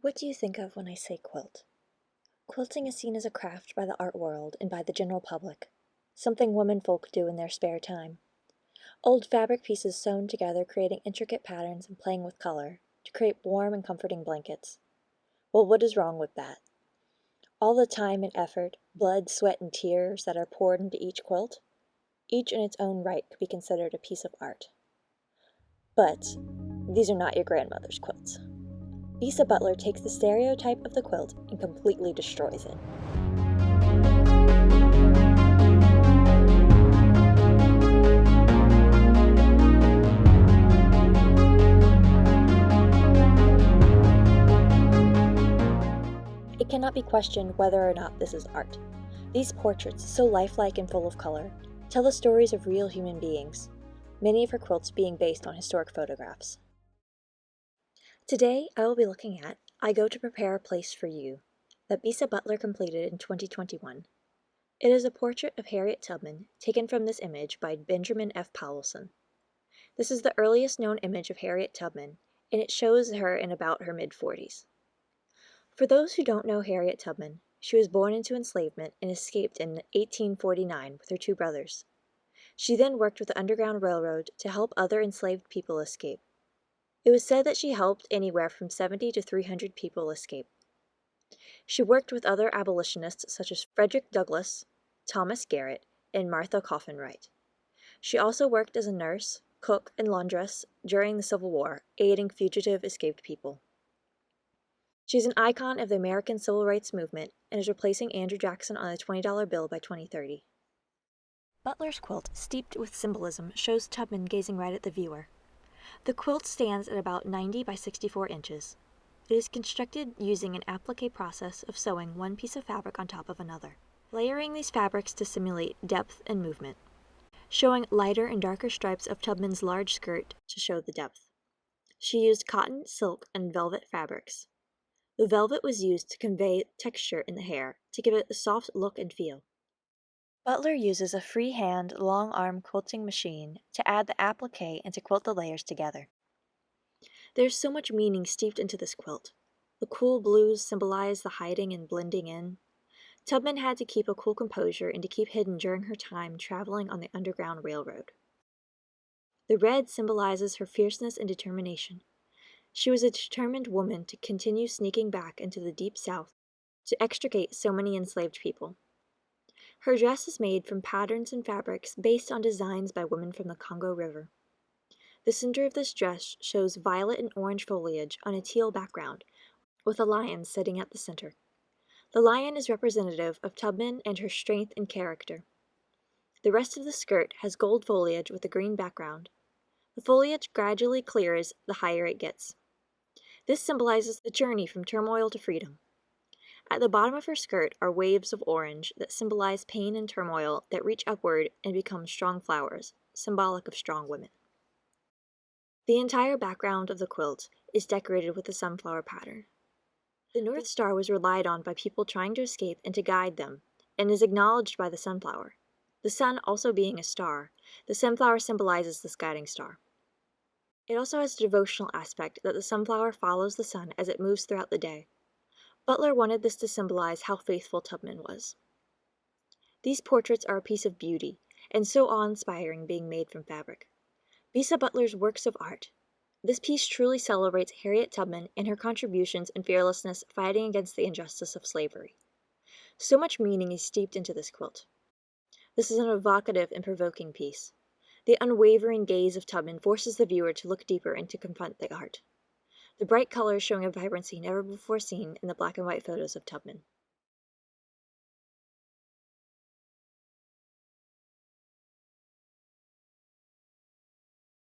What do you think of when I say quilt? Quilting is seen as a craft by the art world and by the general public, something womenfolk do in their spare time. Old fabric pieces sewn together creating intricate patterns and playing with color to create warm and comforting blankets. Well, what is wrong with that? All the time and effort, blood, sweat, and tears that are poured into each quilt, each in its own right could be considered a piece of art. But these are not your grandmother's quilts. Bisa Butler takes the stereotype of the quilt and completely destroys it. It cannot be questioned whether or not this is art. These portraits, so lifelike and full of color, tell the stories of real human beings, many of her quilts being based on historic photographs. Today, I will be looking at I Go to Prepare a Place for You, that Bisa Butler completed in 2021. It is a portrait of Harriet Tubman, taken from this image by Benjamin F. Powelson. This is the earliest known image of Harriet Tubman, and it shows her in about her mid-40s. For those who don't know Harriet Tubman, she was born into enslavement and escaped in 1849 with her two brothers. She then worked with the Underground Railroad to help other enslaved people escape. It was said that she helped anywhere from 70 to 300 people escape. She worked with other abolitionists such as Frederick Douglass, Thomas Garrett, and Martha Coffin Wright. She also worked as a nurse, cook, and laundress during the Civil War, aiding fugitive escaped people. She's an icon of the American Civil Rights Movement and is replacing Andrew Jackson on a $20 bill by 2030. Butler's quilt, steeped with symbolism, shows Tubman gazing right at the viewer. The quilt stands at about 90 by 64 inches. It is constructed using an applique process of sewing one piece of fabric on top of another, layering these fabrics to simulate depth and movement, showing lighter and darker stripes of Tubman's large skirt to show the depth. She used cotton, silk, and velvet fabrics. The velvet was used to convey texture in the hair to give it a soft look and feel. Butler uses a freehand, long-arm quilting machine to add the applique and to quilt the layers together. There's so much meaning steeped into this quilt. The cool blues symbolize the hiding and blending in. Tubman had to keep a cool composure and to keep hidden during her time traveling on the Underground Railroad. The red symbolizes her fierceness and determination. She was a determined woman to continue sneaking back into the Deep South to extricate so many enslaved people. Her dress is made from patterns and fabrics based on designs by women from the Congo River. The center of this dress shows violet and orange foliage on a teal background, with a lion sitting at the center. The lion is representative of Tubman and her strength and character. The rest of the skirt has gold foliage with a green background. The foliage gradually clears the higher it gets. This symbolizes the journey from turmoil to freedom. At the bottom of her skirt are waves of orange that symbolize pain and turmoil that reach upward and become strong flowers, symbolic of strong women. The entire background of the quilt is decorated with a sunflower pattern. The North Star was relied on by people trying to escape and to guide them, and is acknowledged by the sunflower. The sun also being a star, the sunflower symbolizes this guiding star. It also has a devotional aspect that the sunflower follows the sun as it moves throughout the day. Butler wanted this to symbolize how faithful Tubman was. These portraits are a piece of beauty, and so awe-inspiring being made from fabric. Bisa Butler's works of art. This piece truly celebrates Harriet Tubman and her contributions and fearlessness fighting against the injustice of slavery. So much meaning is steeped into this quilt. This is an evocative and provoking piece. The unwavering gaze of Tubman forces the viewer to look deeper and to confront the art. The bright colors showing a vibrancy never before seen in the black and white photos of Tubman.